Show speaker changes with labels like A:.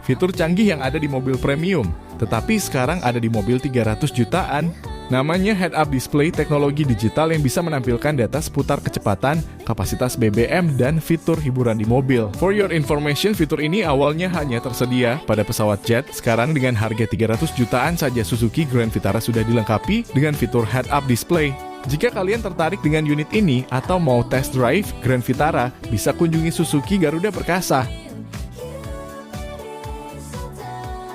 A: fitur canggih yang ada di mobil premium, tetapi sekarang ada di mobil 300 jutaan. Namanya head-up display, teknologi digital yang bisa menampilkan data seputar kecepatan, kapasitas BBM, dan fitur hiburan di mobil. For your information, fitur ini awalnya hanya tersedia pada pesawat jet. Sekarang dengan harga 300 jutaan saja Suzuki Grand Vitara sudah dilengkapi dengan fitur head-up display. Jika kalian tertarik dengan unit ini atau mau test drive Grand Vitara, bisa kunjungi Suzuki Garuda Perkasa.